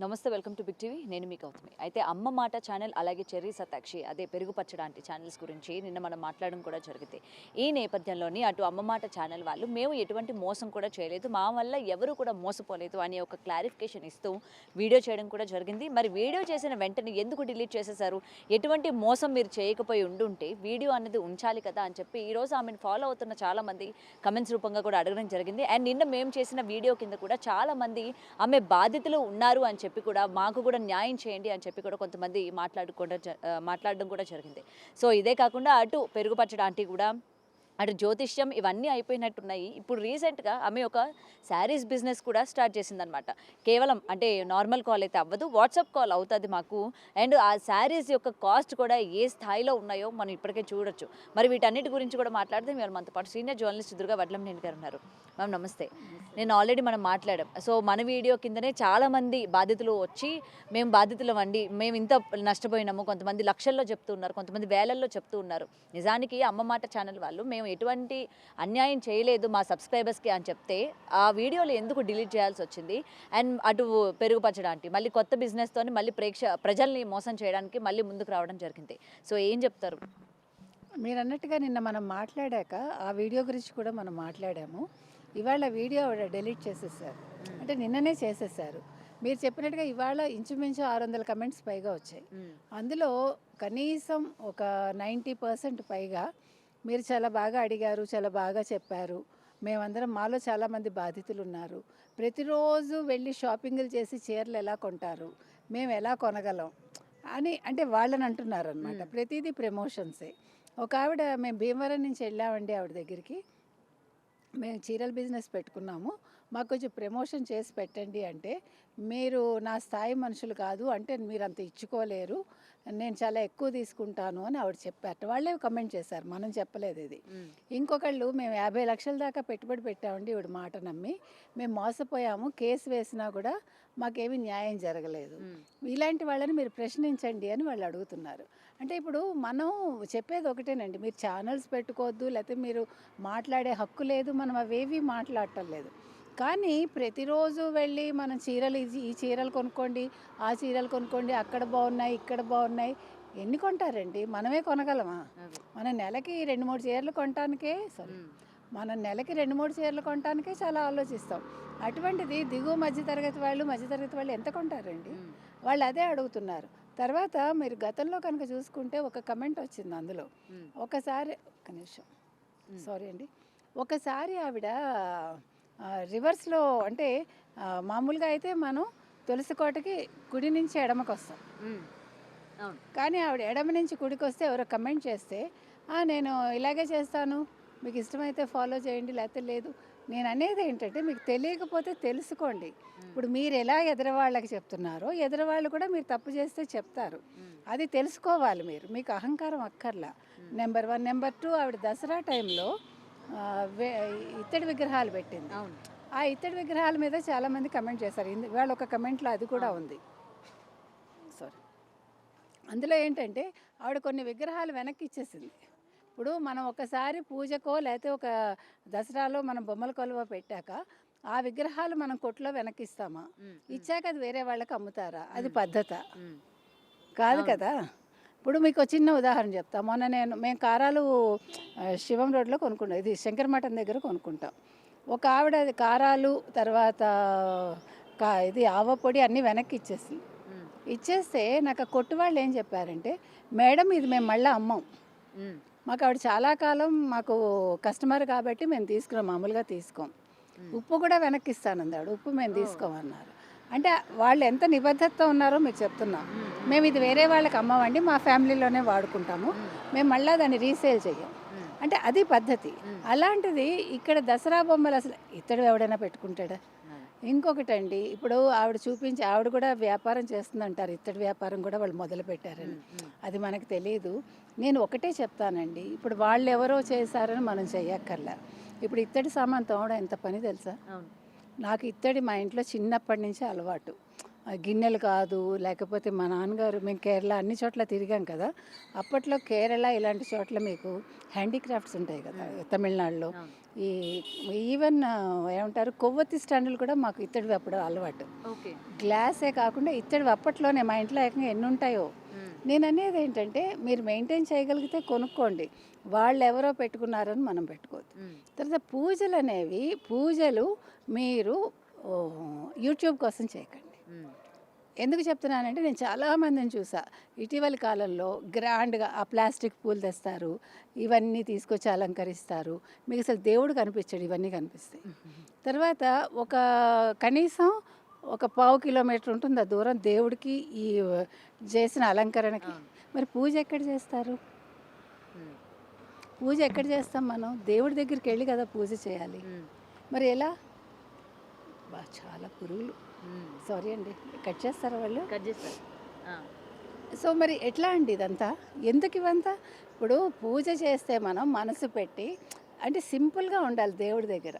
నమస్తే, welcome to big TV. నేను మీ గౌతమి. అయితే అమ్మ మాట ఛానల్ అలాగే చెర్రీ సతాక్షి అదే పెరుగు పచ్చడాంటి ఛానల్స్ గురించి నిన్న మనం మాట్లాడడం కూడా జరిగింది. ఈ నేపథ్యంలోని అటు అమ్మ మాట ఛానల్ వాళ్ళు మేము ఎటువంటి మోసం కూడా చేయలేదు, మా వల్ల ఎవరు కూడా మోసపోలేదు అని ఒక క్లారిఫికేషన్ ఇస్తూ వీడియో చేయడం కూడా జరిగింది. మరి వీడియో చేసిన వెంటనే ఎందుకు డిలీట్ చేసేశారు, ఎటువంటి మోసం మీరు చేయకపోయి ఉండుంటే వీడియో అనేది ఉంచాలి కదా అని చెప్పి ఈరోజు ఆమెను ఫాలో అవుతున్న చాలామంది కమెంట్స్ రూపంగా కూడా అడగడం జరిగింది. అండ్ నిన్న మేము చేసిన వీడియో కింద కూడా చాలామంది ఆమె బాధితులు ఉన్నారు అని చెప్పి కూడా మాకు కూడా న్యాయం చేయండి అని చెప్పి కూడా కొంతమంది మాట్లాడడం కూడా జరిగింది. సో ఇదే కాకుండా అటు పెరుగు పచ్చడి ఆంటీ కూడా అటు జ్యోతిష్యం ఇవన్నీ అయిపోయినట్టున్నాయి. ఇప్పుడు రీసెంట్గా ఆమె ఒక శారీస్ బిజినెస్ కూడా స్టార్ట్ చేసిందనమాట. కేవలం అంటే నార్మల్ కాల్ అయితే అవ్వదు, వాట్సాప్ కాల్ అవుతుంది మాకు. అండ్ ఆ శారీస్ యొక్క కాస్ట్ కూడా ఏ స్థాయిలో ఉన్నాయో మనం ఇప్పటికే చూడొచ్చు. మరి వీటన్నిటి గురించి కూడా మాట్లాడితే మీరు మనతో పాటు సీనియర్ జర్నలిస్ట్ దుర్గా వడ్లంనేని గారు ఉన్నారు. మ్యామ్ నమస్తే. నేను ఆల్రెడీ మనం మాట్లాడాం. సో మన వీడియో కిందనే చాలామంది బాధితులు వచ్చి మేము బాధితులం అండి, మేము ఇంత నష్టపోయినాము, కొంతమంది లక్షల్లో చెప్తూ ఉన్నారు, కొంతమంది వేలల్లో చెప్తూ ఉన్నారు. నిజానికి అమ్మ మాట ఛానల్ వాళ్ళు మేము ఎటువంటి అన్యాయం చేయలేదు మా సబ్స్క్రైబర్స్కి అని చెప్తే ఆ వీడియోలు ఎందుకు డిలీట్ చేయాల్సి వచ్చింది? అండ్ అటు పెరుగు పచ్చడానికి మళ్ళీ కొత్త బిజినెస్తో మళ్ళీ ప్రజల్ని మోసం చేయడానికి మళ్ళీ ముందుకు రావడం జరిగింది. సో ఏం చెప్తారు? మీరు అన్నట్టుగా నిన్న మనం మాట్లాడాక ఆ వీడియో గురించి కూడా మనం మాట్లాడాము. ఇవాళ వీడియో డిలీట్ చేసేసారు, అంటే నిన్ననే చేసేసారు. మీరు చెప్పినట్టుగా ఇవాళ ఇంచుమించు 600 కమెంట్స్ పైగా వచ్చాయి. అందులో కనీసం ఒక 90% పైగా మీరు చాలా బాగా అడిగారు, చాలా బాగా చెప్పారు, మేమందరం మాలో చాలామంది బాధితులు ఉన్నారు, ప్రతిరోజు వెళ్ళి షాపింగ్లు చేసి చీరలు ఎలా కొంటారు, మేము ఎలా కొనగలం అని అంటే వాళ్ళని అంటున్నారు అనమాట. ప్రతిదీ ప్రమోషన్సే. ఒక ఆవిడ మేము భీమవరం నుంచి వెళ్ళామండి, ఆవిడ దగ్గరికి మేము చీరల బిజినెస్ పెట్టుకున్నాము, మాకు కొంచెం ప్రమోషన్ చేసి పెట్టండి అంటే, మీరు నా స్థాయి మనుషులు కాదు, అంటే మీరు అంత ఇచ్చుకోలేరు, నేను చాలా ఎక్కువ తీసుకుంటాను అని ఆవిడ చెప్పారు. వాళ్ళే కమెంట్ చేశారు, మనం చెప్పలేదు ఇది. ఇంకొకళ్ళు మేము 50 లక్షల దాకా పెట్టుబడి పెట్టామండి, ఇవిడ మాట నమ్మి మేము మోసపోయాము, కేసు వేసినా కూడా మాకేమీ న్యాయం జరగలేదు, ఇలాంటి వాళ్ళని మీరు ప్రశ్నించండి అని వాళ్ళు అడుగుతున్నారు. అంటే ఇప్పుడు మనం చెప్పేది ఒకటేనండి, మీరు ఛానల్స్ పెట్టుకోవద్దు, లేకపోతే మీరు మాట్లాడే హక్కు లేదు, మనం అవేవి మాట్లాడటం లేదు. కానీ ప్రతిరోజు వెళ్ళి మనం చీరలు ఈ చీరలు కొనుక్కోండి, ఆ చీరలు కొనుక్కోండి, అక్కడ బాగున్నాయి, ఇక్కడ బాగున్నాయి, ఎన్ని కొంటారండి? మనమే కొనగలమా? మన నెలకి 2-3 చీరలు కొనటానికే మనం నెలకి 2-3 చీరలు కొనటానికే చాలా ఆలోచిస్తాం. అటువంటిది దిగువ మధ్యతరగతి వాళ్ళు ఎంత కొంటారండి? వాళ్ళు అదే అడుగుతున్నారు. తర్వాత మీరు గతంలో కనుక చూసుకుంటే ఒక కమెంట్ వచ్చింది అందులో. ఒకసారి ఒక్క నిమిషం, సారీ అండి, ఒకసారి ఆవిడ రివర్స్లో అంటే మామూలుగా అయితే మనం తులసికోటకి కుడి నుంచి ఎడమకు వస్తాం, కానీ ఆవిడ ఎడమ నుంచి కుడికి వస్తే ఎవరో కమెంట్ చేస్తే నేను ఇలాగే చేస్తాను, మీకు ఇష్టమైతే ఫాలో చేయండి, లేకపోతే లేదు. నేను అనేది ఏంటంటే, మీకు తెలియకపోతే తెలుసుకోండి. ఇప్పుడు మీరు ఎలా ఎదురవాళ్ళకి చెప్తున్నారో ఎదురవాళ్ళు కూడా మీరు తప్పు చేస్తే చెప్తారు, అది తెలుసుకోవాలి మీరు. మీకు అహంకారం అక్కర్లా. నెంబర్ 1. నెంబర్ 2, ఆవిడ దసరా టైంలో ఇత్తడి విగ్రహాలు పెట్టింది. ఆ ఇత్తడి విగ్రహాల మీద చాలామంది కమెంట్ చేశారు. ఇవాళ ఒక కమెంట్లో అది కూడా ఉంది. సారీ, అందులో ఏంటంటే ఆవిడ కొన్ని విగ్రహాలు వెనక్కి ఇచ్చేసింది. ఇప్పుడు మనం ఒకసారి పూజకో లేకపోతే ఒక దసరాలో మనం బొమ్మల కొలువ పెట్టాక ఆ విగ్రహాలు మనం కొట్లో వెనక్కిస్తామా? ఇచ్చాక అది వేరే వాళ్ళకి అమ్ముతారా? అది పద్ధత కాదు కదా. ఇప్పుడు మీకు చిన్న ఉదాహరణ చెప్తా. మొన్న మేము కారాలు శివం రోడ్లో కొనుక్కుంటాం, ఇది శంకర మఠం దగ్గర కొనుక్కుంటాం. ఒక ఆవిడ కారాలు తర్వాత ఇది ఆవపొడి అన్నీ వెనక్కి ఇచ్చేసింది. ఇచ్చేస్తే నాకు ఆ కొట్టు వాళ్ళు ఏం చెప్పారంటే, మేడం ఇది మేము మళ్ళీ అమ్మం, మాకు ఆవిడ చాలా కాలం మాకు కస్టమర్ కాబట్టి మేము తీసుకున్నాం, మామూలుగా తీసుకోం, ఉప్పు కూడా వెనక్కి ఇస్తానంది ఆవిడ, ఉప్పు మేము తీసుకోమన్నారు. అంటే వాళ్ళు ఎంత నిబద్ధతతో ఉన్నారో మీకు చెప్తున్నాం. మేము ఇది వేరే వాళ్ళకి అమ్మమండి, మా ఫ్యామిలీలోనే వాడుకుంటాము, మేము మళ్ళీ దాన్ని రీసేల్ చెయ్యం అంటే అది పద్ధతి. అలాంటిది ఇక్కడ దసరా బొమ్మలు అసలు ఇతడు ఎవడైనా పెట్టుకుంటాడా? ఇంకొకటండి, ఇప్పుడు ఆవిడ చూపించి ఆవిడ కూడా వ్యాపారం చేస్తుందంటారు, ఇత్తడి వ్యాపారం కూడా వాళ్ళు మొదలు పెట్టారని, అది మనకు తెలియదు. నేను ఒకటే చెప్తానండి, ఇప్పుడు వాళ్ళు ఎవరో చేశారని మనం చెయ్యక్కర్లా. ఇప్పుడు ఇత్తడి సామాన్ తోమడం ఎంత పని తెలుసా? నాకు ఇత్తడి మా ఇంట్లో చిన్నప్పటి నుంచి అలవాటు. గిన్నెలు కాదు, లేకపోతే మా నాన్నగారు మేము కేరళ అన్ని చోట్ల తిరిగాం కదా. అప్పట్లో కేరళ ఇలాంటి చోట్ల మీకు హ్యాండీక్రాఫ్ట్స్ ఉంటాయి కదా తమిళనాడులో. ఈ ఈవెన్ ఏమంటారు కొవ్వొత్తి స్టాండ్లు కూడా మాకు ఇత్తడివి అప్పుడు అలవాటు. ఓకే. గ్లాసే కాకుండా ఇత్తడివి అప్పట్లోనే మా ఇంట్లో ఏకంగా ఎన్ని ఉంటాయో. నేను అనేది ఏంటంటే మీరు మెయింటైన్ చేయగలిగితే కొనుక్కోండి, వాళ్ళు ఎవరో పెట్టుకున్నారని మనం పెట్టుకోవద్దు. తర్వాత పూజలు అనేవి పూజలు మీరు యూట్యూబ్ కోసం చేయకండి. ఎందుకు చెప్తున్నానంటే నేను చాలామందిని చూసా ఇటీవలి కాలంలో గ్రాండ్గా ఆ ప్లాస్టిక్ పూలు తెస్తారు, ఇవన్నీ తీసుకొచ్చి అలంకరిస్తారు. మీకు అసలు దేవుడు కనిపించాడు, ఇవన్నీ కనిపిస్తాయి. తర్వాత ఒక కనీసం ఒక 1/2 కిలోమీటర్ ఉంటుంది ఆ దూరం దేవుడికి ఈ చేసిన అలంకరణకి. మరి పూజ ఎక్కడ చేస్తారు? పూజ ఎక్కడ చేస్తాం మనం? దేవుడి దగ్గరికి వెళ్ళి కదా పూజ చేయాలి. మరి ఎలా? చాలా పురుగులు, సారీ అండి, కట్ చేస్తారా వాళ్ళు? కట్ చేస్తారు. సో మరి ఎట్లా అండి ఇదంతా? ఎందుకు ఇవంతా? ఇప్పుడు పూజ చేస్తే మనం మనసు పెట్టి అంటే సింపుల్గా ఉండాలి దేవుడి దగ్గర.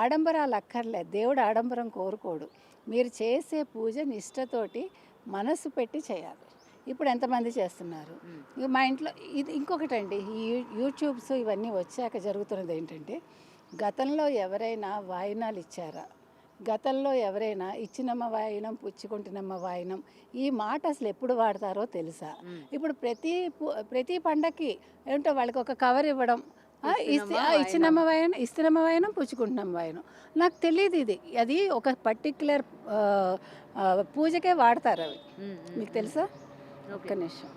ఆడంబరాలు అక్కర్లేదు, దేవుడు ఆడంబరం కోరుకోడు. మీరు చేసే పూజ నిష్టతోటి మనసు పెట్టి చేయాలి. ఇప్పుడు ఎంతమంది చేస్తున్నారు? ఇక మా ఇంట్లో ఇది ఇంకొకటండి, ఈ యూట్యూబ్స్ ఇవన్నీ వచ్చాక జరుగుతున్నది ఏంటంటే గతంలో ఎవరైనా వాయినాలు ఇచ్చారా? గతంలో ఎవరైనా ఇచ్చినమ్మ వాయినం పుచ్చుకుంటున్నమ్మ వాయినం ఈ మాట అసలు ఎప్పుడు వాడతారో తెలుసా? ఇప్పుడు ప్రతి పండక్కి ఏంటో వాళ్ళకి ఒక కవర్ ఇవ్వడం, ఇచ్చినమ్మ వాయనం, ఇస్తున్నమ్మ వాయనం, పుచ్చుకుంటున్నమ్మ వాయనం. నాకు తెలియదు ఇది, అది ఒక పర్టిక్యులర్ పూజకే వాడతారు అవి. మీకు తెలుసా? ఒక్క నిమిషం.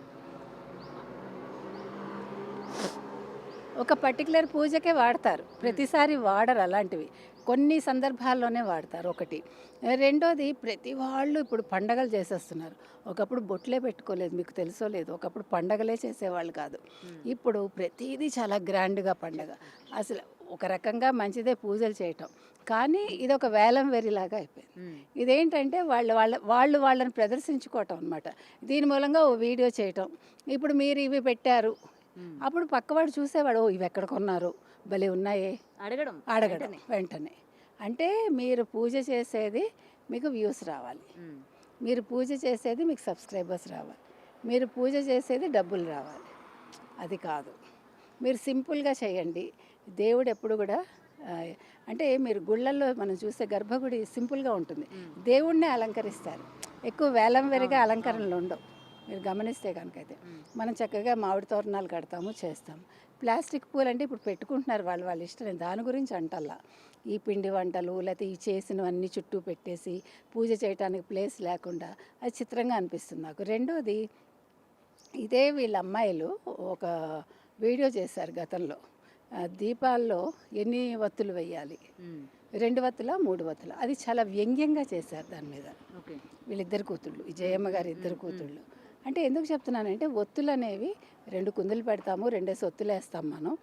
ఒక పర్టికులర్ పూజకే వాడతారు, ప్రతిసారి వాడరు అలాంటివి, కొన్ని సందర్భాల్లోనే వాడతారు. ఒకటి. రెండోది, ప్రతి వాళ్ళు ఇప్పుడు పండగలు చేసేస్తున్నారు. ఒకప్పుడు బొట్లే పెట్టుకోలేదు, మీకు తెలుసో లేదు. ఒకప్పుడు పండగలే చేసేవాళ్ళు కాదు. ఇప్పుడు ప్రతిదీ చాలా గ్రాండ్గా పండగ. అసలు ఒక రకంగా మంచిదే పూజలు చేయటం, కానీ ఇది ఒక వేలం వెరిలాగా అయిపోయింది. ఇదేంటంటే వాళ్ళని ప్రదర్శించుకోవటం అనమాట. దీని మూలంగా ఓ వీడియో చేయటం. ఇప్పుడు మీరు ఇవి పెట్టారు, అప్పుడు పక్కవాడు చూసేవాడు, ఓ ఇవి ఎక్కడ కొన్నారు, భలే ఉన్నాయే, అడగడం వెంటనే. అంటే మీరు పూజ చేసేది మీకు వ్యూస్ రావాలి, మీరు పూజ చేసేది మీకు సబ్స్క్రైబర్స్ రావాలి, మీరు పూజ చేసేది డబ్బులు రావాలి. అది కాదు, మీరు సింపుల్గా చేయండి. దేవుడు ఎప్పుడు కూడా అంటే మీరు గుళ్ళల్లో మనం చూస్తే గర్భగుడి సింపుల్గా ఉంటుంది, దేవుడినే అలంకరిస్తారు, ఎక్కువ వేలం వెరిగా అలంకరణలు ఉండవు. మీరు గమనిస్తే కనుకైతే మనం చక్కగా మామిడి తోరణాలు కడతాము, చేస్తాము. ప్లాస్టిక్ పూలు అంటే ఇప్పుడు పెట్టుకుంటున్నారు వాళ్ళ ఇష్టం, నేను దాని గురించి అంటల్లా. ఈ పిండి వంటలు లేకపోతే ఈ చేసినవన్నీ చుట్టూ పెట్టేసి పూజ చేయడానికి ప్లేస్ లేకుండా అది చిత్రంగా అనిపిస్తుంది నాకు. రెండోది, ఇదే వీళ్ళ అమ్మాయిలు ఒక వీడియో చేశారు గతంలో, దీపాల్లో ఎన్ని వత్తులు వేయాలి, 2 వత్తులా 3 వత్తులా, అది చాలా వ్యంగ్యంగా చేశారు దాని మీద. వీళ్ళిద్దరు కూతుళ్ళు, ఈ జయమ్మ గారి ఇద్దరు కూతుళ్ళు. అంటే ఎందుకు చెప్తున్నానంటే ఒత్తులు అనేవి 2 కుందులు పెడతాము, 2 ఒత్తులు వేస్తాం మనం.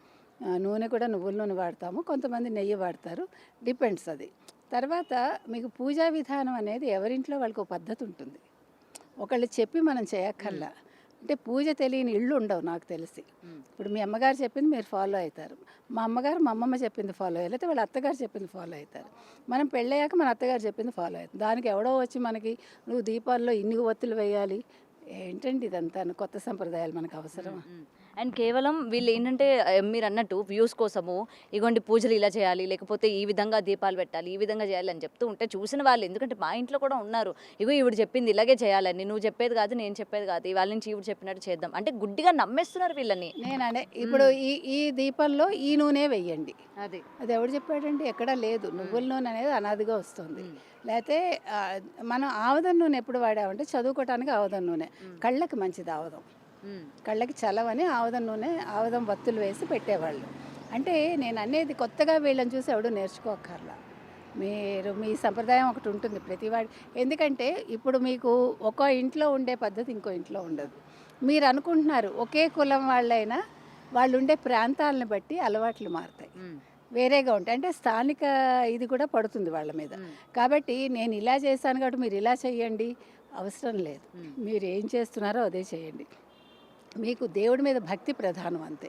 నూనె కూడా నువ్వుల నూనె వాడతాము, కొంతమంది నెయ్యి వాడతారు, డిపెండ్స్ అది. తర్వాత మీకు పూజా విధానం అనేది ఎవరింట్లో వాళ్ళకి ఒక పద్ధతి ఉంటుంది, ఒకళ్ళు చెప్పి మనం చేయక్కర్లా. అంటే పూజ తెలియని ఇళ్ళు ఉండవు నాకు తెలిసి. ఇప్పుడు మీ అమ్మగారు చెప్పింది మీరు ఫాలో అవుతారు, మా అమ్మగారు మా అమ్మమ్మ చెప్పింది ఫాలో అయ్యారు, లేకపోతే వాళ్ళ అత్తగారు చెప్పింది ఫాలో అవుతారు. మనం పెళ్ళయ్యాక మన అత్తగారు చెప్పింది ఫాలో అవుతుంది. దానికి ఎవడో వచ్చి మనకి నువ్వు దీపాల్లో ఇన్ని ఒత్తులు వేయాలి, ఏంటండి ఇదంతా కొత్త సంప్రదాయాలు మనకు అవసరం? అండ్ కేవలం వీళ్ళు ఏంటంటే మీరు అన్నట్టు వ్యూస్ కోసము ఇగోండి పూజలు ఇలా చేయాలి, లేకపోతే ఈ విధంగా దీపాలు పెట్టాలి, ఈ విధంగా చేయాలి అని చెప్తూ ఉంటే చూసిన వాళ్ళు, ఎందుకంటే మా ఇంట్లో కూడా ఉన్నారు, ఇగో ఈవిడ చెప్పింది ఇలాగే చేయాలని, నువ్వు చెప్పేది కాదు నేను చెప్పేది కాదు, ఇవాళ నుంచి ఈవిడ చెప్పినట్టు చేద్దాం అంటే గుడ్డిగా నమ్మేస్తున్నారు వీళ్ళని. నేనే ఇప్పుడు ఈ దీపంలో ఈ నూనె వెయ్యండి, అది ఎవడు చెప్పాడండి? ఎక్కడా లేదు. నువ్వుల నూనె అనేది అనాదిగా వస్తుంది. లేకపోతే మనం ఆవదం నూనె ఎప్పుడు వాడామంటే చదువుకోవటానికి ఆవదం నూనె, కళ్ళకి మంచిది ఆవదం, కళ్ళకి చలవని ఆవదం వత్తులు వేసి పెట్టేవాళ్ళు. అంటే నేను అనేది కొత్తగా వీళ్ళని చూసి ఎవడు నేర్చుకోకర్లా. మీరు మీ సంప్రదాయం ఒకటి ఉంటుంది ప్రతివాడి. ఎందుకంటే ఇప్పుడు మీకు ఒక ఇంట్లో ఉండే పద్ధతి ఇంకో ఇంట్లో ఉండదు. మీరు అనుకుంటున్నారు ఒకే కులం వాళ్ళైనా వాళ్ళు ఉండే ప్రాంతాలను బట్టి అలవాట్లు మారుతాయి, వేరేగా ఉంటాయి. అంటే స్థానిక ఇది కూడా పడుతుంది వాళ్ళ మీద. కాబట్టి నేను ఇలా చేశాను కాబట్టి మీరు ఇలా చేయండి అవసరం లేదు, మీరు ఏం చేస్తున్నారో అదే చేయండి. మీకు దేవుడి మీద భక్తి ప్రధానం అంతే.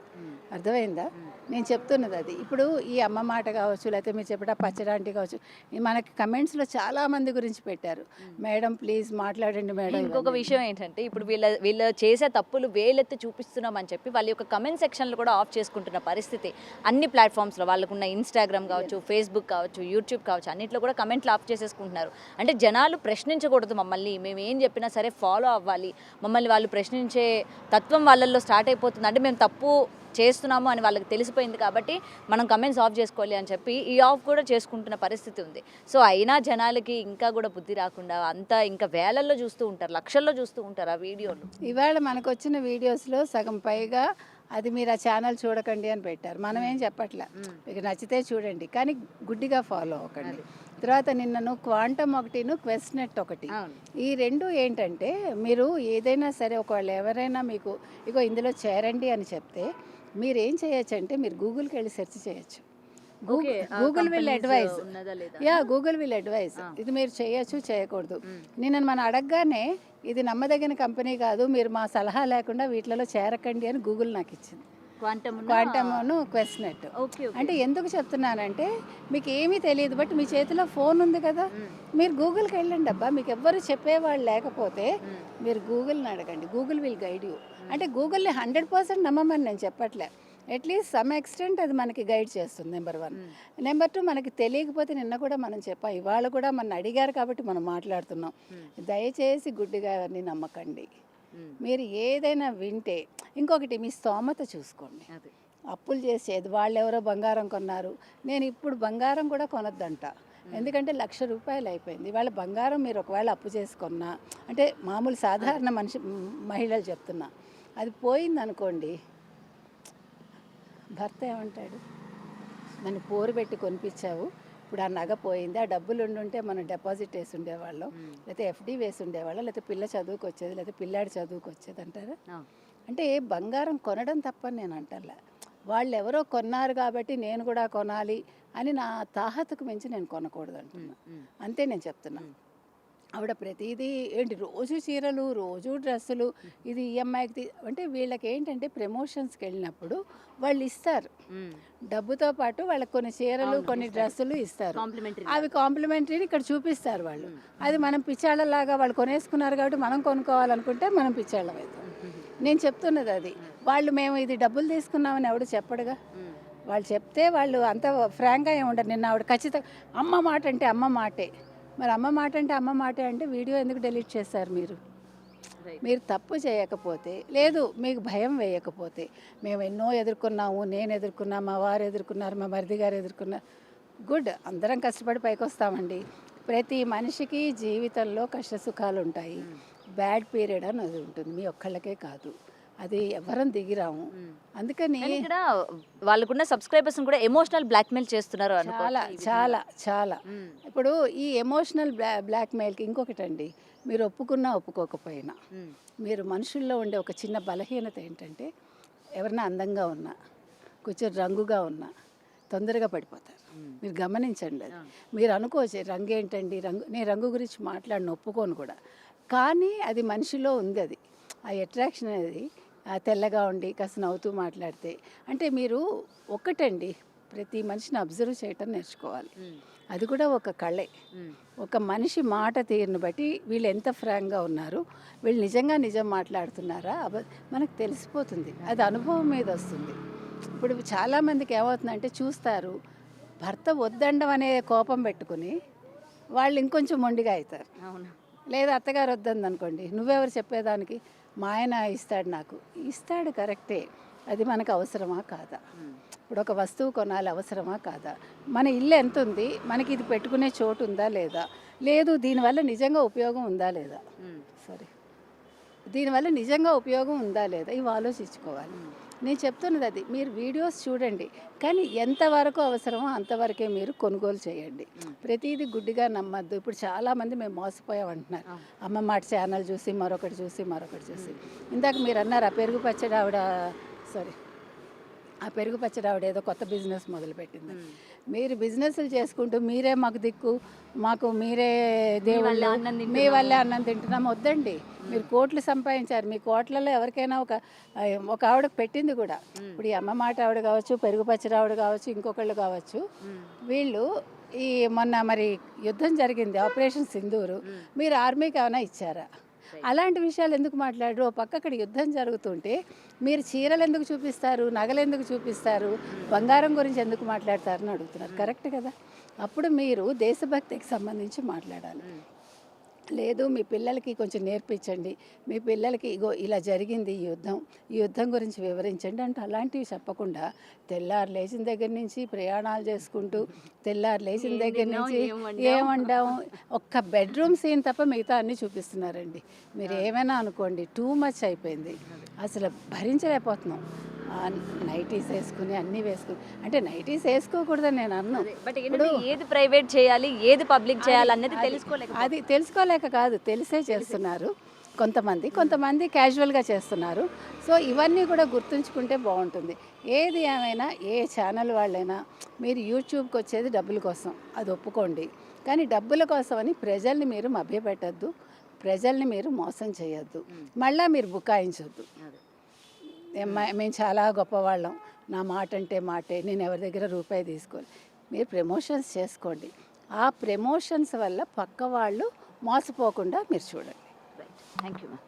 అర్థమైందా? నేను చెప్తున్నది అది. ఇప్పుడు ఈ అమ్మ మాట కావచ్చు, లేకపోతే మీరు చెప్పిన పచ్చడాంటి కావచ్చు, ఈ మనకి కమెంట్స్లో చాలా మంది గురించి పెట్టారు. మేడం ప్లీజ్ మాట్లాడండి మేడం. ఇంకొక విషయం ఏంటంటే ఇప్పుడు వీళ్ళు చేసే తప్పులు వేలెత్తి చూపిస్తున్నామని చెప్పి వాళ్ళ యొక్క కమెంట్ సెక్షన్లు కూడా ఆఫ్ చేసుకుంటున్న పరిస్థితి అన్ని ప్లాట్ఫామ్స్లో. వాళ్ళకున్న ఇన్స్టాగ్రామ్ కావచ్చు, ఫేస్బుక్ కావచ్చు, యూట్యూబ్ కావచ్చు, అన్నిట్లో కూడా కమెంట్లు ఆఫ్ చేసేసుకుంటున్నారు. అంటే జనాలు ప్రశ్నించకూడదు మమ్మల్ని, మేము ఏం చెప్పినా సరే ఫాలో అవ్వాలి, మమ్మల్ని వాళ్ళు ప్రశ్నించే తత్వం వాళ్ళల్లో స్టార్ట్ అయిపోతుంది. అంటే మేము తప్పు చేస్తున్నాము అని వాళ్ళకి తెలిసిపోయింది కాబట్టి మనం కమెంట్స్ ఆఫ్ చేసుకోవాలి అని చెప్పి ఈ ఆఫ్ కూడా చేసుకుంటున్న పరిస్థితి ఉంది. సో అయినా జనాలకి ఇంకా కూడా బుద్ధి రాకుండా అంతా ఇంకా వేలల్లో చూస్తూ ఉంటారు, లక్షల్లో చూస్తూ ఉంటారు ఆ వీడియోలు. ఇవాళ మనకు వచ్చిన వీడియోస్లో సగం పైగా అది మీరు ఆ ఛానల్ చూడకండి అని పెట్టారు. మనం ఏం చెప్పట్లే, మీకు నచ్చితే చూడండి కానీ గుడ్డిగా ఫాలో అవ్వకండి. తర్వాత నిన్నను క్వాంటమ్ ఒకటిను క్వెస్ట్నెట్ ఒకటి, ఈ రెండు ఏంటంటే మీరు ఏదైనా సరే ఒకవేళ ఎవరైనా మీకు ఇగో ఇందులో చేరండి అని చెప్తే మీరు ఏం చేయొచ్చు అంటే మీరు గూగుల్కి వెళ్ళి సెర్చ్ చేయొచ్చు. Google will advise, Google will advise ఇది మీరు చేయొచ్చు చేయకూడదు. నేను మనం అడగగానే ఇది నమ్మదగిన కంపెనీ కాదు, మీరు మా సలహా లేకుండా వీటిలో చేరకండి అని గూగుల్ నాకు ఇచ్చింది. క్వాంటమ్ను క్వెస్ట్నెట్. అంటే ఎందుకు చెప్తున్నానంటే మీకు ఏమీ తెలియదు, బట్ మీ చేతిలో ఫోన్ ఉంది కదా, మీరు గూగుల్కి వెళ్ళండి అబ్బా. మీకు ఎవ్వరు చెప్పేవాళ్ళు లేకపోతే మీరు గూగుల్ని అడగండి, గూగుల్ విల్ గైడ్ యూ. అంటే గూగుల్ని 100% నమ్మమని నేను చెప్పట్లే, అట్లీస్ట్ సమ్ ఎక్స్టెంట్ అది మనకి గైడ్ చేస్తుంది. నెంబర్ 1. నెంబర్ 2, మనకి తెలియకపోతే నిన్న కూడా మనం చెప్పాం, ఇవాళ కూడా మన అడిగారు కాబట్టి మనం మాట్లాడుతున్నాం. దయచేసి గుడ్డిగా ఎవరిని నమ్మకండి. మీరు ఏదైనా వింటే ఇంకొకటి మీ స్తోమత చూసుకోండి. అప్పులు చేసేది వాళ్ళు ఎవరో బంగారం కొన్నారు, నేను ఇప్పుడు బంగారం కూడా కొనొద్దంట. ఎందుకంటే ₹1,00,000 అయిపోయింది. వాళ్ళ బంగారం మీరు ఒకవేళ అప్పు చేసుకున్నా, అంటే మామూలు సాధారణ మహిళలు చెప్తున్నా, అది పోయింది అనుకోండి, భర్త ఏమంటాడు, నన్ను పోరు పెట్టి కొనిపించావు, ఇప్పుడు ఆ నగ పోయింది, ఆ డబ్బులు ఉండుంటే మనం డిపాజిట్ వేసి ఉండేవాళ్ళం, లేకపోతే ఎఫ్డి వేసి ఉండేవాళ్ళం, లేకపోతే పిల్ల చదువుకు వచ్చేది, లేకపోతే పిల్లాడి చదువుకు వచ్చేది అంటారా. అంటే బంగారం కొనడం తప్పని నేను అంటలే, వాళ్ళు ఎవరో కొన్నారు కాబట్టి నేను కూడా కొనాలి అని నా తాహతకు మించి నేను కొనకూడదు అంటున్నా. అంతే నేను చెప్తున్నా. ఆవిడ ప్రతిదీ ఏంటి రోజు చీరలు, రోజు డ్రెస్సులు, ఇది ఈఎంఐకి అంటే వీళ్ళకి ఏంటంటే ప్రమోషన్స్కి వెళ్ళినప్పుడు వాళ్ళు ఇస్తారు, డబ్బుతో పాటు వాళ్ళకి కొన్ని చీరలు కొన్ని డ్రెస్సులు ఇస్తారు, అవి కాంప్లిమెంటరీని ఇక్కడ చూపిస్తారు వాళ్ళు. అది మనం పిచ్చాళ్ళలాగా వాళ్ళు కొనేసుకున్నారు కాబట్టి మనం కొనుక్కోవాలనుకుంటే మనం పిచ్చాళ్ళం అవుతాం. నేను చెప్తున్నది అది. వాళ్ళు మేము ఇది డబ్బులు తీసుకున్నామని ఎవడు చెప్పడుగా, వాళ్ళు చెప్తే వాళ్ళు అంత ఫ్రాంక్గా ఏమి ఉండరు. నిన్న ఆవిడ ఖచ్చితంగా అమ్మ మాట అంటే అమ్మ మాటే, మరి అమ్మ మాట అంటే అమ్మ మాటే అంటే వీడియో ఎందుకు డిలీట్ చేస్తారు మీరు? మీరు తప్పు చేయకపోతే, లేదు మీకు భయం వేయకపోతే, మేము ఎన్నో ఎదుర్కొన్నాము, నేను ఎదుర్కొన్నా, మా వారు ఎదుర్కొన్నారు, మా మరిది గారు ఎదుర్కొన్నారు, గుడ్, అందరం కష్టపడి పైకి వస్తామండి. ప్రతి మనిషికి జీవితంలో కష్ట సుఖాలు ఉంటాయి, బ్యాడ్ పీరియడ్ అని అది ఉంటుంది, మీ ఒక్కళ్ళకే కాదు, అది ఎవరం దిగిరాము. అందుకని ఇక్కడ వాళ్ళకున్న సబ్స్క్రైబర్స్ కూడా ఎమోషనల్ బ్లాక్మెయిల్ చేస్తున్నారు. చాలా చాలా చాలా. ఇప్పుడు ఈ ఎమోషనల్ బ్లాక్మెయిల్కి ఇంకొకటండి, మీరు ఒప్పుకున్నా ఒప్పుకోకపోయినా మీరు మనుషుల్లో ఉండే ఒక చిన్న బలహీనత ఏంటంటే, ఎవరైనా అందంగా ఉన్నా, కొంచెం రంగుగా ఉన్నా తొందరగా పడిపోతారు. మీరు గమనించండి. అది మీరు అనుకోవచ్చు రంగు ఏంటండి, నేను రంగు గురించి మాట్లాడిన ఒప్పుకోను కూడా, కానీ అది మనిషిలో ఉంది. అది ఆ అట్రాక్షన్ అనేది తెల్లగా ఉండి కాస్త నవ్వుతూ మాట్లాడితే, అంటే మీరు ఒక్కటండి ప్రతి మనిషిని అబ్జర్వ్ చేయటం నేర్చుకోవాలి. అది కూడా ఒక కళే. ఒక మనిషి మాట తీరును బట్టి వీళ్ళు ఎంత ఫ్రాంక్గా ఉన్నారు, వీళ్ళు నిజంగా నిజం మాట్లాడుతున్నారా మనకు తెలిసిపోతుంది, అది అనుభవం మీద వస్తుంది. ఇప్పుడు చాలామందికి ఏమవుతుందంటే చూస్తారు, భర్త వద్దండం అనే కోపం పెట్టుకుని వాళ్ళు ఇంకొంచెం మొండిగా అవుతారు. లేదా అత్తగారు వద్దంది అనుకోండి, నువ్వెవరు చెప్పేదానికి, మా ఆయన ఇస్తాడు, నాకు ఇస్తాడు కరెక్టే, అది మనకు అవసరమా కాదా? ఇప్పుడు ఒక వస్తువు కొనాలి, అవసరమా కాదా? మన ఇల్లు ఎంత ఉంది, మనకి ఇది పెట్టుకునే చోటు ఉందా లేదా, లేదు దీనివల్ల నిజంగా ఉపయోగం ఉందా లేదా, దీనివల్ల నిజంగా ఉపయోగం ఉందా లేదా, ఇవి ఆలోచించుకోవాలి. నేను చెప్తున్నది అది. మీరు వీడియోస్ చూడండి, కానీ ఎంతవరకు అవసరమో అంతవరకే మీరు కొనుగోలు చేయండి. ప్రతిదీ గుడ్డిగా నమ్మద్దు. ఇప్పుడు చాలామంది మేము మోసపోయాం అంటున్నారు, అమ్మ మాట ఛానల్ చూసి మరొకటి చూసి ఇందాక మీరు అన్నారు ఆ పెరుగు పచ్చడి ఆవిడ ఆ పెరుగు పచ్చడి ఆవిడ ఏదో కొత్త బిజినెస్ మొదలుపెట్టింది. మీరు బిజినెస్లు చేసుకుంటూ మీరే మాకు దిక్కు, మాకు మీరే దేవుళ్ళు, మీ వల్లే అన్నం తింటున్నాం, వద్దండి. మీరు కోట్లు సంపాదించారు. మీ కోట్లలో ఎవరికైనా ఒక ఆవిడకు పెట్టింది కూడా. ఇప్పుడు ఈ అమ్మ మాట ఆవిడ కావచ్చు, పెరుగు పచ్చడి ఆవిడ కావచ్చు, ఇంకొకళ్ళు కావచ్చు. వీళ్ళు ఈ మొన్న మరి యుద్ధం జరిగింది, ఆపరేషన్ సింధూరు. మీరు ఆర్మీకి ఏమైనా ఇచ్చారా? అలాంటి విషయాలు ఎందుకు మాట్లాడరు? ఓ పక్క అక్కడ యుద్ధం జరుగుతుంటే మీరు చీరలు ఎందుకు చూపిస్తారు, నగలు ఎందుకు చూపిస్తారు, బంగారం గురించి ఎందుకు మాట్లాడతారని అడుగుతున్నారు. కరెక్ట్ కదా? అప్పుడు మీరు దేశభక్తికి సంబంధించి మాట్లాడాలి. లేదు మీ పిల్లలకి కొంచెం నేర్పించండి, మీ పిల్లలకి ఇగో ఇలా జరిగింది ఈ యుద్ధం గురించి వివరించండి అంటే అలాంటివి చెప్పకుండా తెల్లారు లేచిన దగ్గర నుంచి ప్రయాణాలు చేసుకుంటూ తెల్లారు లేచిన దగ్గర నుంచి ఏం వండాము, ఒక్క బెడ్రూమ్ సీన్ తప్ప మిగతా అన్నీ చూపిస్తున్నారండి. మీరు ఏమైనా అనుకోండి, టూ మచ్ అయిపోయింది. అసలు భరించలేకపోతున్నాం. నైటీస్ వేసుకుని అన్నీ వేసుకుని, అంటే నైటీస్ వేసుకోకూడదని నేను అన్నాను. బట్ ఏది ప్రైవేట్ చేయాలి, ఏది పబ్లిక్ చేయాలి అన్నది తెలుసుకోలేక, అది తెలుసుకోలేక కాదు, తెలిసే చేస్తున్నారు కొంతమంది క్యాజువల్గా చేస్తున్నారు. సో ఇవన్నీ కూడా గుర్తుంచుకుంటే బాగుంటుంది. ఏది ఏమైనా ఏ ఛానల్ వాళ్ళైనా మీరు యూట్యూబ్కి వచ్చేది డబ్బుల కోసం, అది ఒప్పుకోండి. కానీ డబ్బుల కోసం అని ప్రజల్ని మీరు మభ్యపెట్టద్దు, ప్రజల్ని మీరు మోసం చేయొద్దు, మళ్ళీ మీరు బుకాయించొద్దు. మేము చాలా గొప్పవాళ్ళం, నా మాట అంటే మాటే, నేను ఎవరి దగ్గర రూపాయి తీసుకోవాలి. మీరు ప్రమోషన్స్ చేసుకోండి. ఆ ప్రమోషన్స్ వల్ల పక్క వాళ్ళు మోసపోకుండా మీరు చూడండి. Thank you ma'am.